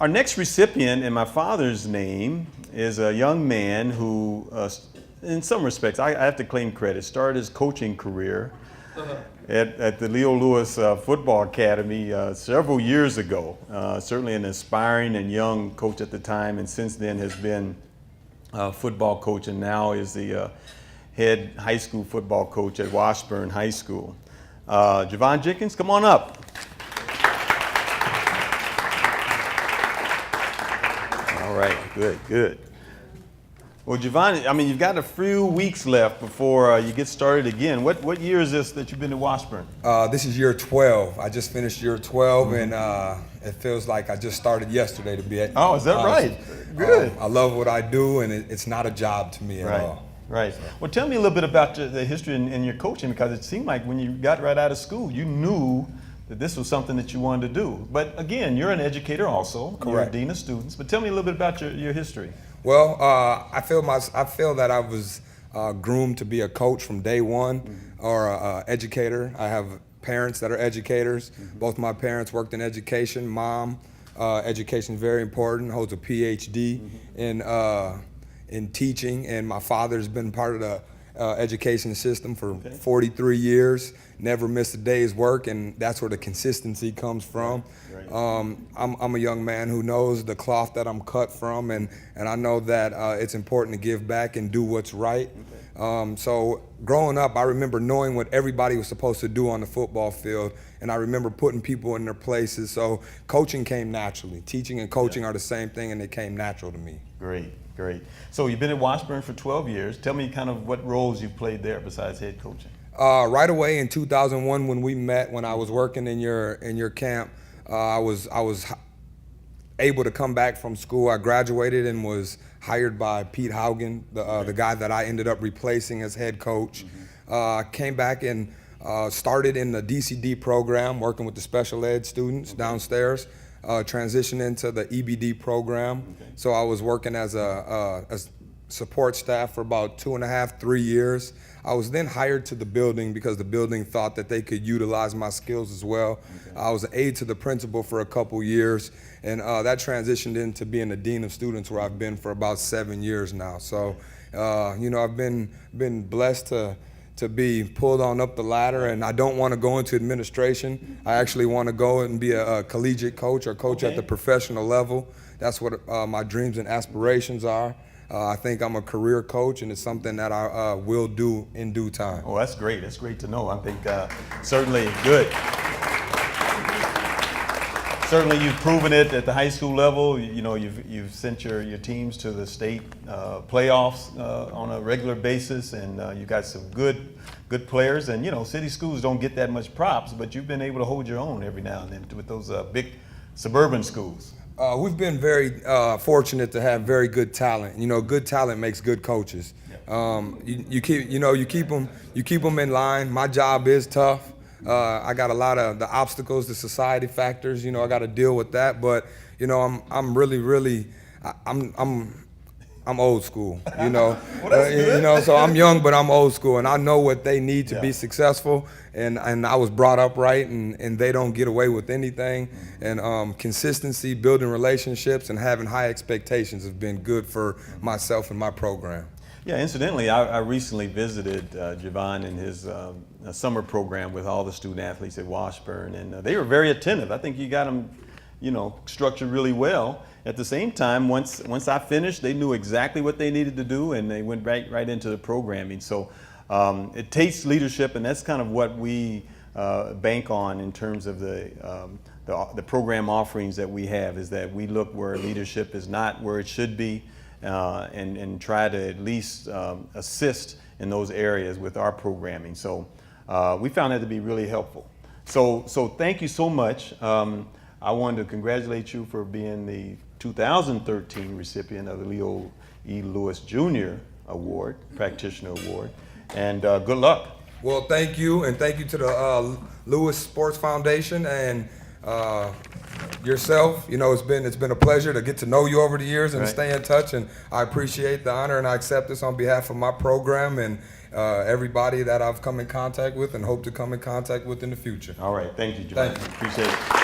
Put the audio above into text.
Our next recipient in my father's name is a young man who, in some respects, I have to claim credit, started his coaching career at the Leo Lewis Football Academy several years ago. Certainly an aspiring and young coach at the time, and since then has been a football coach, and now is the head high school football coach at Washburn High School. Javon Jenkins, come on up. All right, good. Well, Javon, I mean, you've got a few weeks left before you get started again. What year is this that you've been to Washburn? This is year 12. I just finished year 12, and it feels like I just started yesterday to be at. Oh, is that right? Good. I love what I do, and it's not a job to me at all. Right. Well, tell me a little bit about the history in your coaching, because it seemed like when you got right out of school, you knew that this was something that you wanted to do. But again, you're an educator also. Correct. You're a dean of students. But tell me a little bit about your history. Well, I feel that I was groomed to be a coach from day one, or an educator. I have parents that are educators. Both my parents worked in education. Mom, education is very important, holds a PhD in teaching, and my father's been part of the education system for 43 years, never missed a day's work, and that's where the consistency comes from. Right. I'm a young man who knows the cloth that I'm cut from, and I know that it's important to give back and do what's right. Okay. So growing up, I remember knowing what everybody was supposed to do on the football field, and I remember putting people in their places. So coaching came naturally. Teaching and coaching are the same thing, and it came natural to me. Great. So you've been at Washburn for 12 years. Tell me kind of what roles you've played there besides head coaching. Right away in 2001 when we met, when I was working in your camp, I was able to come back from school. I graduated and was hired by Pete Haugen, the guy that I ended up replacing as head coach. Came back and started in the DCD program, working with the special ed students downstairs. Transitioned into the EBD program. Okay. So I was working as a support staff for about 2.5, 3 years. I was then hired to the building because the building thought that they could utilize my skills as well. Okay. I was an aide to the principal for a couple years, and that transitioned into being the dean of students, where I've been for about 7 years now. So, I've been blessed to be pulled on up the ladder, and I don't want to go into administration. I actually want to go and be a collegiate coach or coach at the professional level. That's what my dreams and aspirations are. I think I'm a career coach, and it's something that I will do in due time. Oh, that's great. That's great to know. I think certainly good. Certainly, you've proven it at the high school level. You know, you've sent your teams to the state playoffs on a regular basis, and you got some good players. And city schools don't get that much props, but you've been able to hold your own every now and then with those big suburban schools. We've been very fortunate to have very good talent. Good talent makes good coaches. Yeah. You keep them in line. My job is tough. I got a lot of the obstacles, the society factors. I got to deal with that. But I'm really I'm old school. Well, that's good. So I'm young, but I'm old school, and I know what they need to be successful. And I was brought up right, and they don't get away with anything. And consistency, building relationships, and having high expectations have been good for myself and my program. Yeah, incidentally, I recently visited Javon in his summer program with all the student athletes at Washburn, and they were very attentive. I think you got them, structured really well. At the same time, once I finished, they knew exactly what they needed to do, and they went right into the programming. So it takes leadership, and that's kind of what we bank on in terms of the program offerings that we have, is that we look where leadership is not where it should be, and try to at least assist in those areas with our programming. So we found that to be really helpful. So thank you so much. I wanted to congratulate you for being the 2013 recipient of the Leo E. Lewis Jr. Award, Practitioner Award, and good luck. Well, thank you, and thank you to the Lewis Sports Foundation and yourself. It's been a pleasure to get to know you over the years and stay in touch, and I appreciate the honor, and I accept this on behalf of my program and everybody that I've come in contact with and hope to come in contact with in the future. All right, thank you, John. Thank you. Appreciate it.